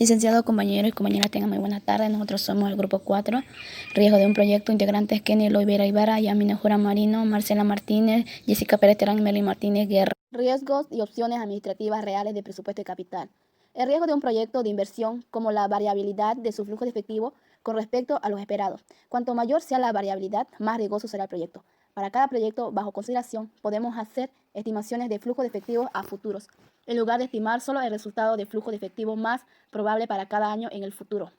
Licenciado, compañeros y compañeras, tengan muy buenas tardes. Nosotros somos el grupo 4, riesgo de un proyecto, integrantes Kenny Loivera Ibarra, Yamina Jura Marino, Marcela Martínez, Jessica Pérez Terán y Meli Martínez Guerra. Riesgos y opciones administrativas reales de presupuesto y capital. El riesgo de un proyecto de inversión, como la variabilidad de su flujo de efectivo con respecto a los esperados. Cuanto mayor sea la variabilidad, más riesgoso será el proyecto. Para cada proyecto bajo consideración, podemos hacer estimaciones de flujo de efectivo a futuros, en lugar de estimar solo el resultado de flujo de efectivo más probable para cada año en el futuro.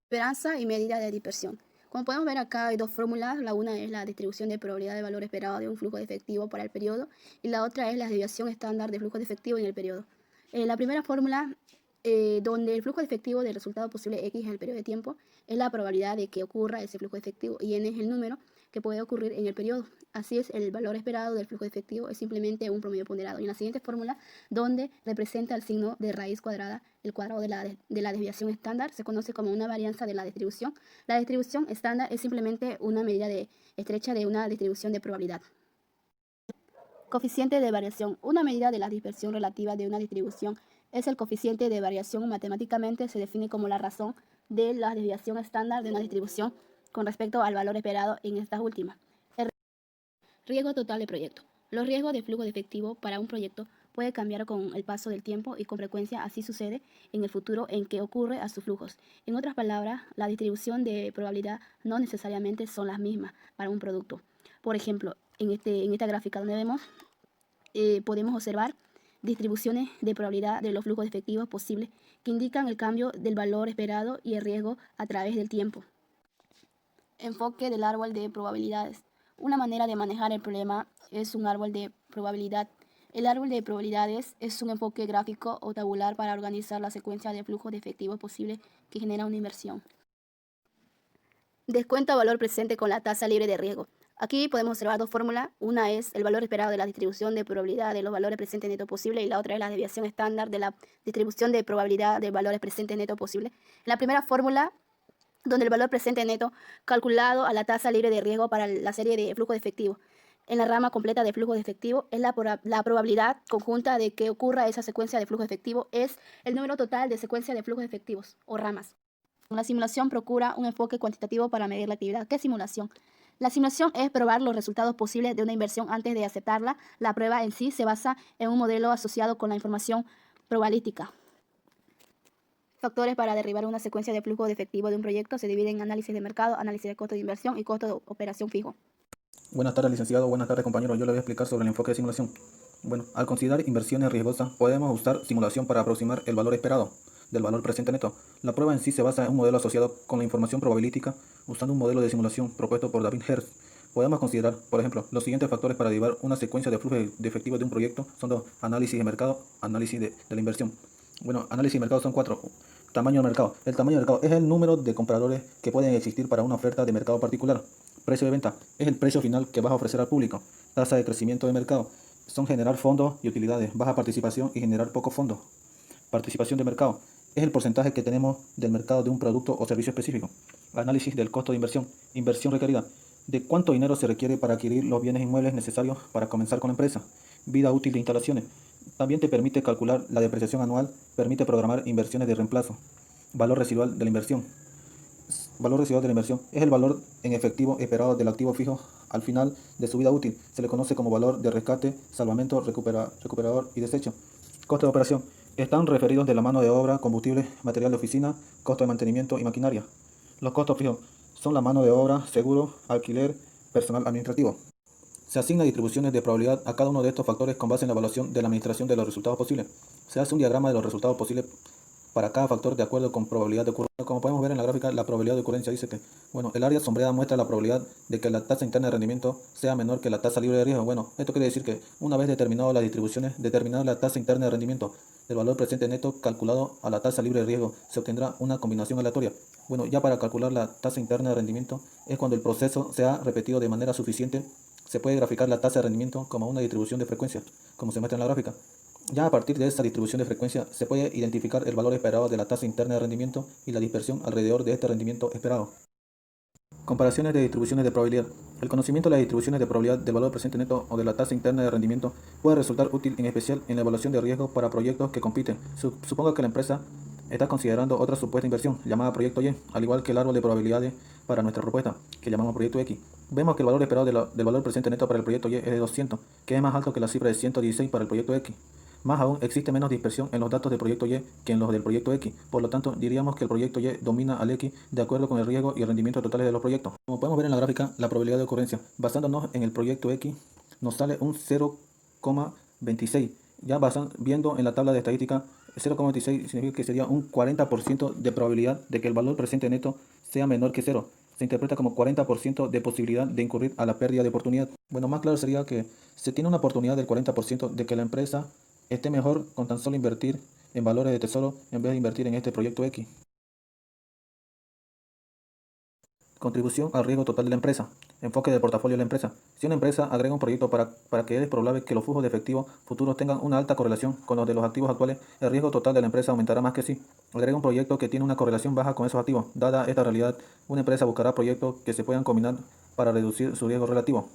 Esperanza y medida de dispersión. Como podemos ver acá hay dos fórmulas, la una es la distribución de probabilidad de valor esperado de un flujo de efectivo para el periodo y la otra es la desviación estándar de flujo de efectivo en el periodo. La primera fórmula, donde el flujo de efectivo del resultado posible X es el periodo de tiempo, es la probabilidad de que ocurra ese flujo de efectivo y N es el número que puede ocurrir en el periodo. Así es, el valor esperado del flujo de efectivo es simplemente un promedio ponderado. Y en la siguiente fórmula, donde representa el signo de raíz cuadrada, el cuadrado de la desviación estándar, se conoce como una varianza de la distribución. La distribución estándar es simplemente una medida estrecha de una distribución de probabilidad. Coeficiente de variación. Una medida de la dispersión relativa de una distribución es el coeficiente de variación. Matemáticamente se define como la razón de la desviación estándar de una distribución con respecto al valor esperado en estas últimas. Riesgo total de proyecto. Los riesgos de flujo de efectivo para un proyecto puede cambiar con el paso del tiempo y con frecuencia así sucede en el futuro en que ocurre a sus flujos. En otras palabras, la distribución de probabilidad no necesariamente son las mismas para un producto. Por ejemplo, en esta gráfica donde vemos, podemos observar distribuciones de probabilidad de los flujos de efectivos posibles que indican el cambio del valor esperado y el riesgo a través del tiempo. Enfoque del árbol de probabilidades. Una manera de manejar el problema es un árbol de probabilidad. El árbol de probabilidades es un enfoque gráfico o tabular para organizar la secuencia de flujos de efectivos posibles que genera una inversión. Descuenta valor presente con la tasa libre de riesgo. Aquí podemos observar dos fórmulas. Una es el valor esperado de la distribución de probabilidad de los valores presentes neto posible y la otra es la desviación estándar de la distribución de probabilidad de valores presentes neto posible. En la primera fórmula, donde el valor presente neto calculado a la tasa libre de riesgo para la serie de flujo de efectivo. En la rama completa de flujo de efectivo es la probabilidad conjunta de que ocurra esa secuencia de flujo de efectivo, es el número total de secuencia de flujos efectivos o ramas. La simulación procura un enfoque cuantitativo para medir la actividad. ¿Qué es simulación? La simulación es probar los resultados posibles de una inversión antes de aceptarla. La prueba en sí se basa en un modelo asociado con la información probabilística. Factores para derribar una secuencia de flujo de efectivo de un proyecto se dividen en análisis de mercado, análisis de costo de inversión y costo de operación fijo. Buenas tardes, licenciado. Buenas tardes, compañero. Yo le voy a explicar sobre el enfoque de simulación. Bueno, al considerar inversiones riesgosas, podemos usar simulación para aproximar el valor esperado del valor presente neto. La prueba en sí se basa en un modelo asociado con la información probabilística usando un modelo de simulación propuesto por David Hertz. Podemos considerar, por ejemplo, los siguientes factores para derivar una secuencia de flujo de efectivo de un proyecto. Son dos: análisis de mercado, análisis de la inversión. Bueno, análisis de mercado son cuatro. Tamaño de mercado. El tamaño de mercado es el número de compradores que pueden existir para una oferta de mercado particular. Precio de venta es el precio final que vas a ofrecer al público. Tasa de crecimiento de mercado son generar fondos y utilidades, baja participación y generar pocos fondos. Participación de mercado es el porcentaje que tenemos del mercado de un producto o servicio específico. Análisis del costo de inversión. Inversión requerida. De cuánto dinero se requiere para adquirir los bienes inmuebles necesarios para comenzar con la empresa. Vida útil de instalaciones. También te permite calcular la depreciación anual, permite programar inversiones de reemplazo. Valor residual de la inversión. Valor residual de la inversión es el valor en efectivo esperado del activo fijo al final de su vida útil. Se le conoce como valor de rescate, salvamento, recuperador y desecho. Costo de operación. Están referidos de la mano de obra, combustible, material de oficina, costo de mantenimiento y maquinaria. Los costos fijos son la mano de obra, seguro, alquiler, personal administrativo. Se asigna distribuciones de probabilidad a cada uno de estos factores con base en la evaluación de la administración de los resultados posibles. Se hace un diagrama de los resultados posibles para cada factor de acuerdo con probabilidad de ocurrencia. Como podemos ver en la gráfica, la probabilidad de ocurrencia dice que, el área sombreada muestra la probabilidad de que la tasa interna de rendimiento sea menor que la tasa libre de riesgo. Esto quiere decir que una vez determinado las distribuciones, determinada la tasa interna de rendimiento del valor presente neto calculado a la tasa libre de riesgo, se obtendrá una combinación aleatoria. Ya para calcular la tasa interna de rendimiento es cuando el proceso se ha repetido de manera suficiente. Se puede graficar la tasa de rendimiento como una distribución de frecuencia, como se muestra en la gráfica. Ya a partir de esta distribución de frecuencia se puede identificar el valor esperado de la tasa interna de rendimiento y la dispersión alrededor de este rendimiento esperado. Comparaciones de distribuciones de probabilidad. El conocimiento de las distribuciones de probabilidad del valor presente neto o de la tasa interna de rendimiento puede resultar útil en especial en la evaluación de riesgos para proyectos que compiten. Suponga que la empresa está considerando otra supuesta inversión llamada proyecto Y, al igual que el árbol de probabilidades para nuestra propuesta, que llamamos proyecto X. Vemos que el valor esperado del valor presente neto para el proyecto Y es de 200, que es más alto que la cifra de 116 para el proyecto X. Más aún, existe menos dispersión en los datos del proyecto Y que en los del proyecto X. Por lo tanto, diríamos que el proyecto Y domina al X de acuerdo con el riesgo y rendimiento totales de los proyectos. Como podemos ver en la gráfica, la probabilidad de ocurrencia, basándonos en el proyecto X, nos sale un 0,26. Ya viendo en la tabla de estadística, 0,26 significa que sería un 40% de probabilidad de que el valor presente neto sea menor que 0. Se interpreta como 40% de posibilidad de incurrir a la pérdida de oportunidad. Bueno, más claro sería que se tiene una oportunidad del 40% de que la empresa esté mejor con tan solo invertir en valores de tesoro en vez de invertir en este proyecto X. Contribución al riesgo total de la empresa. Enfoque del portafolio de la empresa. Si una empresa agrega un proyecto para que es probable que los flujos de efectivo futuros tengan una alta correlación con los de los activos actuales, el riesgo total de la empresa aumentará más que si agrega un proyecto que tiene una correlación baja con esos activos. Dada esta realidad, una empresa buscará proyectos que se puedan combinar para reducir su riesgo relativo.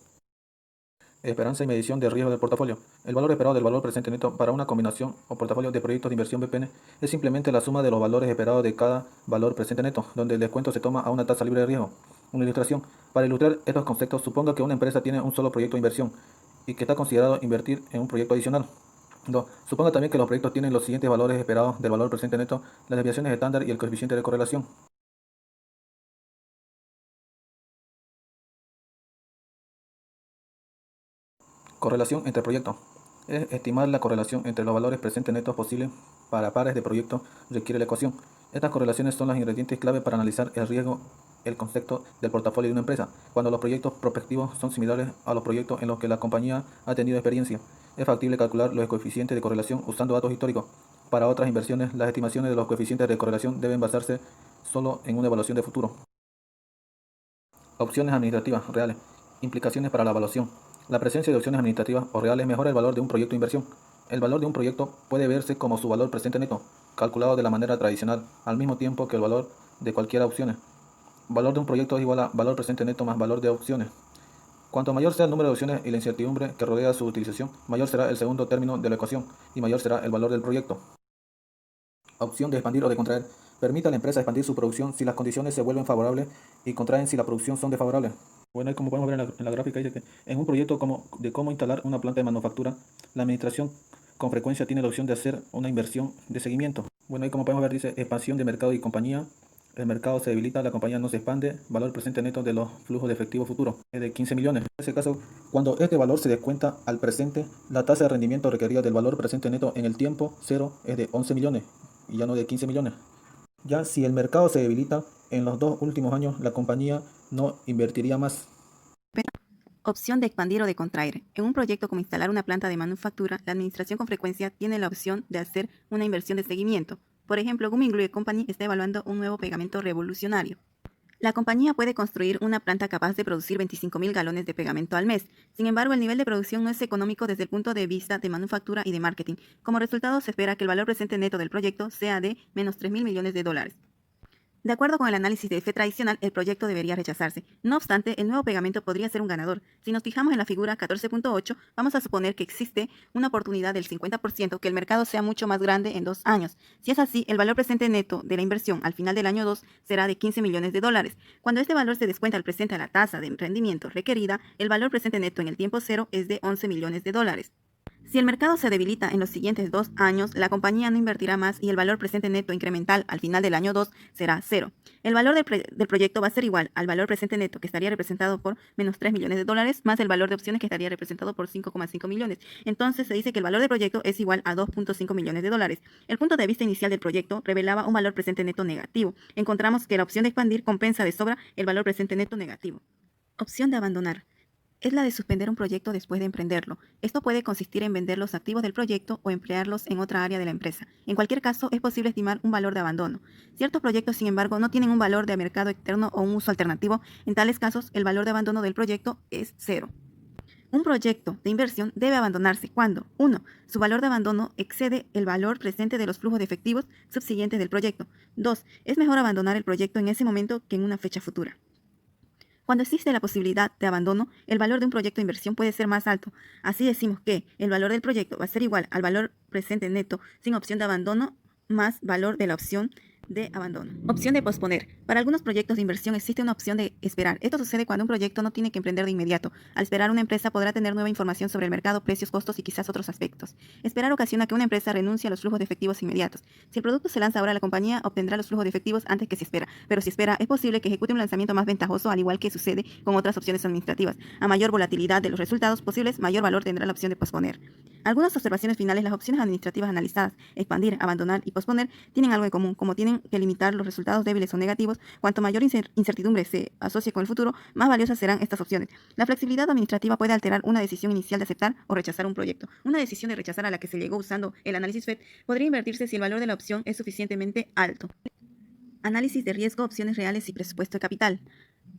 Esperanza y medición de riesgo del portafolio. El valor esperado del valor presente neto para una combinación o portafolio de proyectos de inversión BPN es simplemente la suma de los valores esperados de cada valor presente neto, donde el descuento se toma a una tasa libre de riesgo. Una ilustración. Para ilustrar estos conceptos, suponga que una empresa tiene un solo proyecto de inversión y que está considerado invertir en un proyecto adicional. 2. Suponga también que los proyectos tienen los siguientes valores esperados del valor presente neto, las desviaciones estándar y el coeficiente de correlación. Correlación entre proyectos. Es estimar la correlación entre los valores presentes netos posibles para pares de proyectos requiere la ecuación. Estas correlaciones son los ingredientes clave para analizar el riesgo, el concepto del portafolio de una empresa, cuando los proyectos prospectivos son similares a los proyectos en los que la compañía ha tenido experiencia. Es factible calcular los coeficientes de correlación usando datos históricos. Para otras inversiones, las estimaciones de los coeficientes de correlación deben basarse solo en una evaluación de futuro. Opciones administrativas reales. Implicaciones para la evaluación. La presencia de opciones administrativas o reales mejora el valor de un proyecto de inversión. El valor de un proyecto puede verse como su valor presente neto, calculado de la manera tradicional, al mismo tiempo que el valor de cualquiera opciones. Valor de un proyecto es igual a valor presente neto más valor de opciones. Cuanto mayor sea el número de opciones y la incertidumbre que rodea su utilización, mayor será el segundo término de la ecuación y mayor será el valor del proyecto. Opción de expandir o de contraer. Permite a la empresa expandir su producción si las condiciones se vuelven favorables y contraen si la producción son desfavorables. Bueno, como podemos ver en la gráfica, dice que en un proyecto de cómo instalar una planta de manufactura, la administración con frecuencia tiene la opción de hacer una inversión de seguimiento. Bueno, ahí como podemos ver dice expansión de mercado y compañía. El mercado se debilita, la compañía no se expande, valor presente neto de los flujos de efectivo futuro es de 15 millones. En ese caso, cuando este valor se descuenta al presente, la tasa de rendimiento requerida del valor presente neto en el tiempo cero es de 11 millones y ya no de 15 millones. Ya si el mercado se debilita, en los 2 últimos años la compañía no invertiría más. Opción de expandir o de contraer. En un proyecto como instalar una planta de manufactura, la administración con frecuencia tiene la opción de hacer una inversión de seguimiento. Por ejemplo, Gum Glue Company está evaluando un nuevo pegamento revolucionario. La compañía puede construir una planta capaz de producir 25.000 galones de pegamento al mes. Sin embargo, el nivel de producción no es económico desde el punto de vista de manufactura y de marketing. Como resultado, se espera que el valor presente neto del proyecto sea de menos 3.000 millones de dólares. De acuerdo con el análisis de fe tradicional, el proyecto debería rechazarse. No obstante, el nuevo pegamento podría ser un ganador. Si nos fijamos en la figura 14.8, vamos a suponer que existe una oportunidad del 50% que el mercado sea mucho más grande en 2 años. Si es así, el valor presente neto de la inversión al final del año 2 será de 15 millones de dólares. Cuando este valor se descuenta al presente a la tasa de rendimiento requerida, el valor presente neto en el tiempo cero es de 11 millones de dólares. Si el mercado se debilita en los siguientes 2 años, la compañía no invertirá más y el valor presente neto incremental al final del año 2 será 0. El valor del proyecto va a ser igual al valor presente neto, que estaría representado por menos 3 millones de dólares, más el valor de opciones, que estaría representado por 5,5 millones. Entonces se dice que el valor del proyecto es igual a 2,5 millones de dólares. El punto de vista inicial del proyecto revelaba un valor presente neto negativo. Encontramos que la opción de expandir compensa de sobra el valor presente neto negativo. Opción de abandonar. Es la de suspender un proyecto después de emprenderlo. Esto puede consistir en vender los activos del proyecto o emplearlos en otra área de la empresa. En cualquier caso, es posible estimar un valor de abandono. Ciertos proyectos, sin embargo, no tienen un valor de mercado externo o un uso alternativo. En tales casos, el valor de abandono del proyecto es 0. Un proyecto de inversión debe abandonarse cuando 1. Su valor de abandono excede el valor presente de los flujos de efectivos subsiguientes del proyecto. 2. Es mejor abandonar el proyecto en ese momento que en una fecha futura. Cuando existe la posibilidad de abandono, el valor de un proyecto de inversión puede ser más alto. Así decimos que el valor del proyecto va a ser igual al valor presente neto sin opción de abandono más valor de la opción de abandono. Opción de posponer. Para algunos proyectos de inversión existe una opción de esperar. Esto sucede cuando un proyecto no tiene que emprender de inmediato. Al esperar, una empresa podrá tener nueva información sobre el mercado, precios, costos y quizás otros aspectos. Esperar ocasiona que una empresa renuncie a los flujos de efectivos inmediatos. Si el producto se lanza ahora, la compañía obtendrá los flujos de efectivos antes que se espera. Pero si espera, es posible que ejecute un lanzamiento más ventajoso, al igual que sucede con otras opciones administrativas. A mayor volatilidad de los resultados posibles, mayor valor tendrá la opción de posponer. Algunas observaciones finales: las opciones administrativas analizadas, expandir, abandonar y posponer, tienen algo en común. Como tienen que limitar los resultados débiles o negativos, cuanto mayor incertidumbre se asocie con el futuro, más valiosas serán estas opciones. La flexibilidad administrativa puede alterar una decisión inicial de aceptar o rechazar un proyecto. Una decisión de rechazar a la que se llegó usando el análisis FED podría invertirse si el valor de la opción es suficientemente alto. Análisis de riesgo, opciones reales y presupuesto de capital.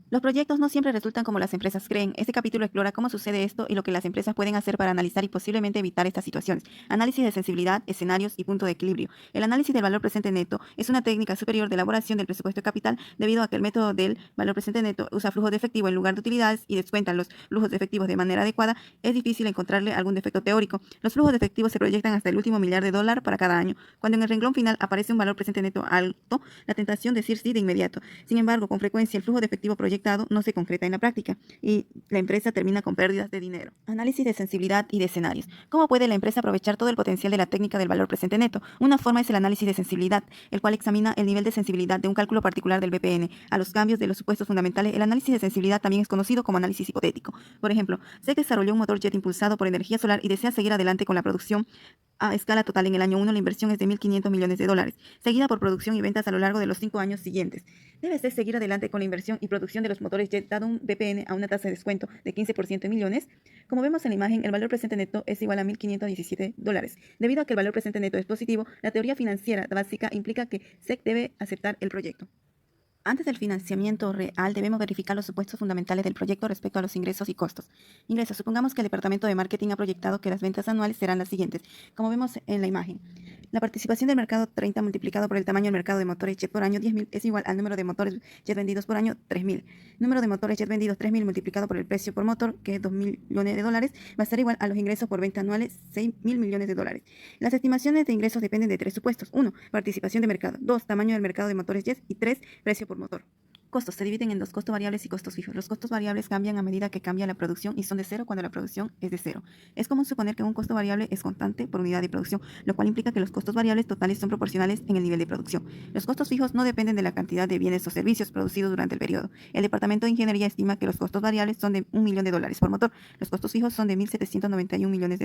Los proyectos no siempre resultan como las empresas creen. Este capítulo explora cómo sucede esto y lo que las empresas pueden hacer para analizar y posiblemente evitar estas situaciones. Análisis de sensibilidad, escenarios y punto de equilibrio. El análisis del valor presente neto es una técnica superior de elaboración del presupuesto de capital debido a que el método del valor presente neto usa flujo de efectivo en lugar de utilidades y descuenta los flujos de efectivos de manera adecuada. Es difícil encontrarle algún defecto teórico. Los flujos de efectivo se proyectan hasta el último millar de dólar para cada año. Cuando en el renglón final aparece un valor presente neto alto, la tentación de decir sí de inmediato. Sin embargo, con frecuencia el flujo de efectivo proyectado no se concreta en la práctica y la empresa termina con pérdidas de dinero. Análisis de sensibilidad y de escenarios. ¿Cómo puede la empresa aprovechar todo el potencial de la técnica del valor presente neto? Una forma es el análisis de sensibilidad, el cual examina el nivel de sensibilidad de un cálculo particular del BPN a los cambios de los supuestos fundamentales. El análisis de sensibilidad también es conocido como análisis hipotético. Por ejemplo, se desarrolló un motor jet impulsado por energía solar y desea seguir adelante con la producción a escala total. En el año 1 la inversión es de $1.500 millones, seguida por producción y ventas a lo largo de los 5 años siguientes. Debe seguir adelante con la inversión y producción de los motores jet dado un BPN a una tasa de descuento de 15% en millones. Como vemos en la imagen, el valor presente neto es igual a $1.517. Debido a que el valor presente neto es positivo, la teoría financiera básica implica que SEC debe aceptar el proyecto. Antes del financiamiento real, debemos verificar los supuestos fundamentales del proyecto respecto a los ingresos y costos. Ingresos. Supongamos que el departamento de marketing ha proyectado que las ventas anuales serán las siguientes, como vemos en la imagen. La participación del mercado 30 multiplicado por el tamaño del mercado de motores jet por año, 10.000, es igual al número de motores jet vendidos por año, 3.000. Número de motores jet vendidos, 3.000, multiplicado por el precio por motor, que es $2.000 millones, va a ser igual a los ingresos por venta anuales, $6.000 millones. Las estimaciones de ingresos dependen de tres supuestos. 1. Participación de mercado. 2. Tamaño del mercado de motores jet. Y 3. Precio por motor. Costos se dividen en dos: costos variables y costos fijos. Los costos variables cambian a medida que cambia la producción y son de cero cuando la producción es de cero. Es común suponer que un costo variable es constante por unidad de producción, lo cual implica que los costos variables totales son proporcionales en el nivel de producción. Los costos fijos no dependen de la cantidad de bienes o servicios producidos durante el periodo. El Departamento de Ingeniería estima que los costos variables son de $1 millón por motor. Los costos fijos son de $1.791 millones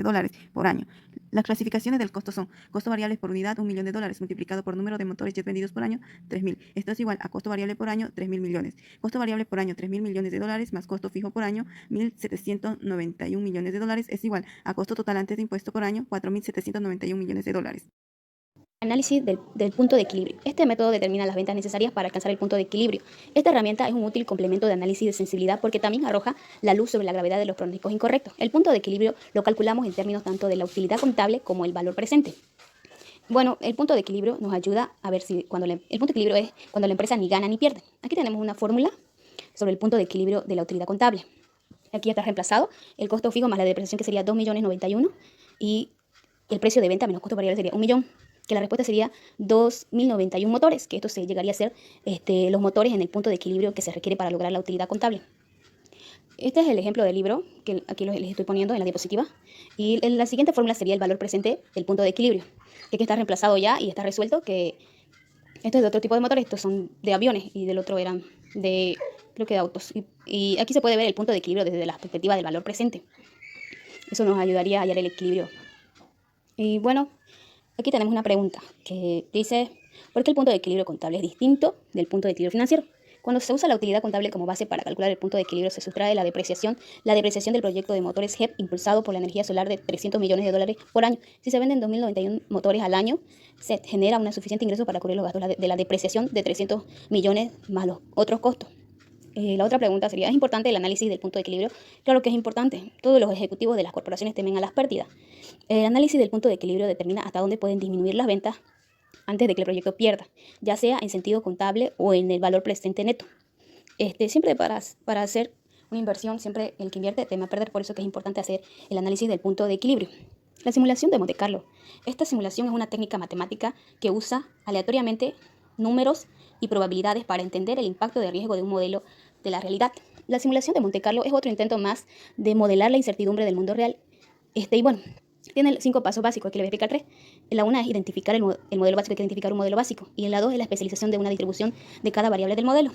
por año. Las clasificaciones del costo son: costo variable por unidad, $1 millón, multiplicado por número de motores jet vendidos por año, 3.000. Esto es igual a costo variable por año, 3.000 millones. Costo variable por año, $3.000 millones, más costo fijo por año, $1.791 millones, es igual a costo total antes de impuesto por año, $4.791 millones. Análisis del punto de equilibrio. Este método determina las ventas necesarias para alcanzar el punto de equilibrio. Esta herramienta es un útil complemento de análisis de sensibilidad porque también arroja la luz sobre la gravedad de los pronósticos incorrectos. El punto de equilibrio lo calculamos en términos tanto de la utilidad contable como el valor presente. Bueno, el punto de equilibrio nos ayuda a ver si el punto de equilibrio es cuando la empresa ni gana ni pierde. Aquí tenemos una fórmula sobre el punto de equilibrio de la utilidad contable. Aquí ya está reemplazado el costo fijo más la depreciación, que sería $2.091.000, y el precio de venta menos costo variable sería $1 millón, que la respuesta sería 2.091 motores, que esto se llegaría a ser los motores en el punto de equilibrio que se requiere para lograr la utilidad contable. Este es el ejemplo del libro que aquí les estoy poniendo en la diapositiva. Y la siguiente fórmula sería el valor presente del punto de equilibrio, que aquí está reemplazado ya y está resuelto, que esto es de otro tipo de motores, estos son de aviones y del otro eran de, creo que de autos. Y aquí se puede ver el punto de equilibrio desde la perspectiva del valor presente. Eso nos ayudaría a hallar el equilibrio. Y bueno, aquí tenemos una pregunta que dice: ¿por qué el punto de equilibrio contable es distinto del punto de equilibrio financiero? Cuando se usa la utilidad contable como base para calcular el punto de equilibrio, se sustrae la depreciación del proyecto de motores HEP impulsado por la energía solar de $300 millones por año. Si se venden 2.091 motores al año, se genera un suficiente ingreso para cubrir los gastos de la depreciación de 300 millones más los otros costos. La otra pregunta sería: ¿es importante el análisis del punto de equilibrio? Claro que es importante. Todos los ejecutivos de las corporaciones temen a las pérdidas. El análisis del punto de equilibrio determina hasta dónde pueden disminuir las ventas antes de que el proyecto pierda, ya sea en sentido contable o en el valor presente neto. Siempre para hacer una inversión, siempre el que invierte teme a perder, por eso que es importante hacer el análisis del punto de equilibrio. La simulación de Monte Carlo. Esta simulación es una técnica matemática que usa aleatoriamente números y probabilidades para entender el impacto de riesgo de un modelo de la realidad. La simulación de Monte Carlo es otro intento más de modelar la incertidumbre del mundo real. Y bueno, tiene 5 pasos básicos, aquí le voy a explicar 3. La 1 es identificar el modelo básico, hay que identificar un modelo básico. Y la 2 es la especialización de una distribución de cada variable del modelo.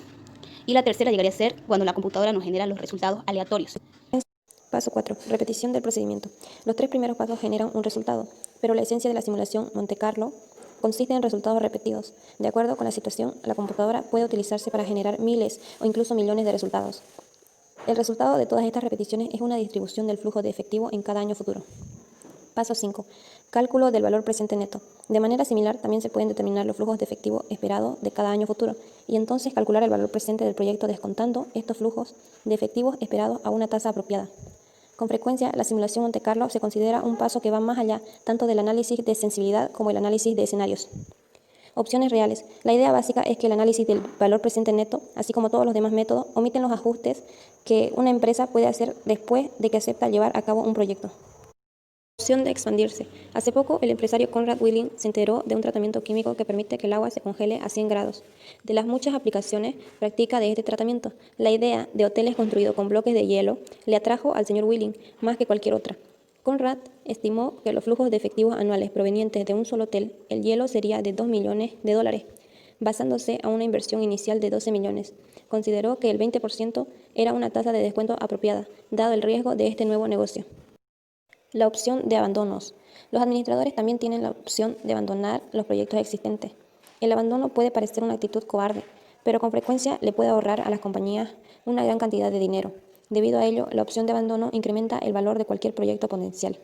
Y la tercera llegaría a ser cuando la computadora nos genera los resultados aleatorios. Paso 4. Repetición del procedimiento. Los 3 primeros pasos generan un resultado, pero la esencia de la simulación Monte Carlo consiste en resultados repetidos. De acuerdo con la situación, la computadora puede utilizarse para generar miles o incluso millones de resultados. El resultado de todas estas repeticiones es una distribución del flujo de efectivo en cada año futuro. Paso 5. Cálculo del valor presente neto. De manera similar, también se pueden determinar los flujos de efectivo esperados de cada año futuro y entonces calcular el valor presente del proyecto descontando estos flujos de efectivos esperados a una tasa apropiada. Con frecuencia, la simulación Monte Carlo se considera un paso que va más allá tanto del análisis de sensibilidad como el análisis de escenarios. Opciones reales. La idea básica es que el análisis del valor presente neto, así como todos los demás métodos, omiten los ajustes que una empresa puede hacer después de que acepta llevar a cabo un proyecto. Opción de expandirse. Hace poco, el empresario Conrad Willing se enteró de un tratamiento químico que permite que el agua se congele a 100 grados. De las muchas aplicaciones prácticas de este tratamiento, la idea de hoteles construidos con bloques de hielo le atrajo al señor Willing más que cualquier otra. Conrad estimó que los flujos de efectivos anuales provenientes de un solo hotel, el hielo sería de $2 millones, basándose a una inversión inicial de 12 millones. Consideró que el 20% era una tasa de descuento apropiada, dado el riesgo de este nuevo negocio. La opción de abandonos. Los administradores también tienen la opción de abandonar los proyectos existentes. El abandono puede parecer una actitud cobarde, pero con frecuencia le puede ahorrar a las compañías una gran cantidad de dinero. Debido a ello, la opción de abandono incrementa el valor de cualquier proyecto potencial.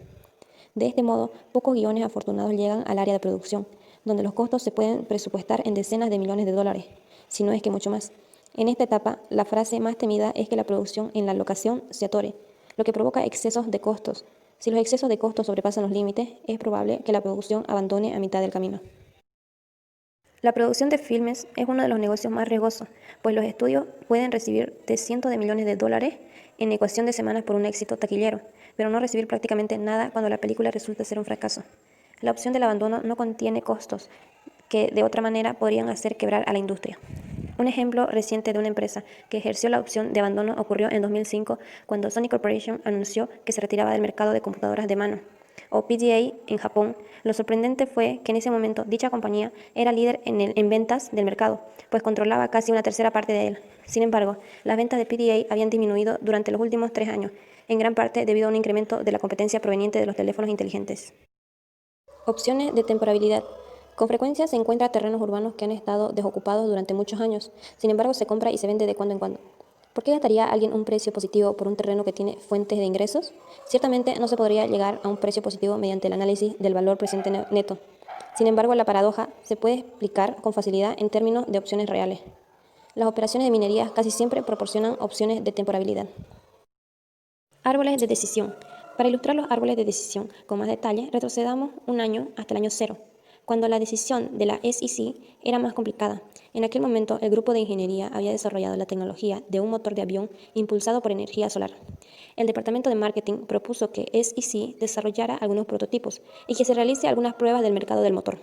De este modo, pocos guiones afortunados llegan al área de producción, donde los costos se pueden presupuestar en decenas de millones de dólares, si no es que mucho más. En esta etapa, la frase más temida es que la producción en la locación se atore, lo que provoca excesos de costos. Si los excesos de costos sobrepasan los límites, es probable que la producción abandone a mitad del camino. La producción de filmes es uno de los negocios más riesgosos, pues los estudios pueden recibir de cientos de millones de dólares en ecuación de semanas por un éxito taquillero, pero no recibir prácticamente nada cuando la película resulta ser un fracaso. La opción del abandono no contiene costos que de otra manera podrían hacer quebrar a la industria. Un ejemplo reciente de una empresa que ejerció la opción de abandono ocurrió en 2005 cuando Sony Corporation anunció que se retiraba del mercado de computadoras de mano, o PDA en Japón. Lo sorprendente fue que en ese momento dicha compañía era líder en ventas del mercado, pues controlaba casi una tercera parte de él. Sin embargo, las ventas de PDA habían disminuido durante los últimos 3 años, en gran parte debido a un incremento de la competencia proveniente de los teléfonos inteligentes. Opciones de temporalidad. Con frecuencia se encuentra terrenos urbanos que han estado desocupados durante muchos años, sin embargo se compra y se vende de cuando en cuando. ¿Por qué gastaría alguien un precio positivo por un terreno que tiene fuentes de ingresos? Ciertamente no se podría llegar a un precio positivo mediante el análisis del valor presente neto. Sin embargo, la paradoja se puede explicar con facilidad en términos de opciones reales. Las operaciones de minería casi siempre proporcionan opciones de temporalidad. Árboles de decisión. Para ilustrar los árboles de decisión con más detalle, retrocedamos un año hasta el año 0, cuando la decisión de la SEC era más complicada. En aquel momento, el grupo de ingeniería había desarrollado la tecnología de un motor de avión impulsado por energía solar. El departamento de marketing propuso que SEC desarrollara algunos prototipos y que se realice algunas pruebas del mercado del motor.